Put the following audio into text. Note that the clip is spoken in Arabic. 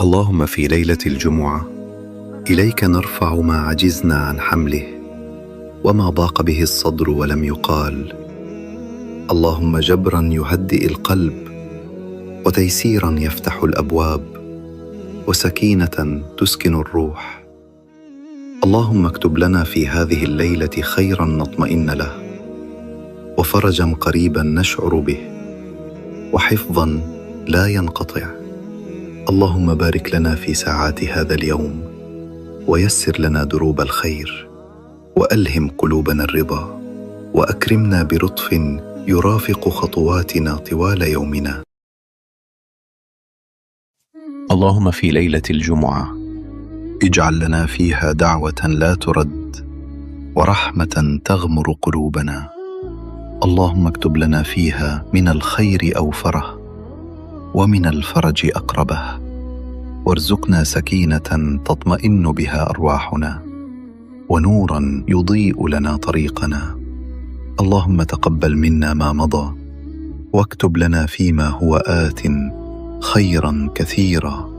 اللهم في ليلة الجمعة إليك نرفع ما عجزنا عن حمله وما ضاق به الصدر ولم يقال. اللهم جبرا يهدئ القلب، وتيسيرا يفتح الأبواب، وسكينة تسكن الروح. اللهم اكتب لنا في هذه الليلة خيرا نطمئن له، وفرجا قريبا نشعر به، وحفظا لا ينقطع. اللهم بارك لنا في ساعات هذا اليوم، ويسر لنا دروب الخير، وألهم قلوبنا الرضا، وأكرمنا برطف يرافق خطواتنا طوال يومنا. اللهم في ليلة الجمعة اجعل لنا فيها دعوة لا ترد، ورحمة تغمر قلوبنا. اللهم اكتب لنا فيها من الخير أوفره، ومن الفرج أقربه، وارزقنا سكينة تطمئن بها أرواحنا، ونورا يضيء لنا طريقنا. اللهم تقبل منا ما مضى، واكتب لنا فيما هو آت خيرا كثيرا.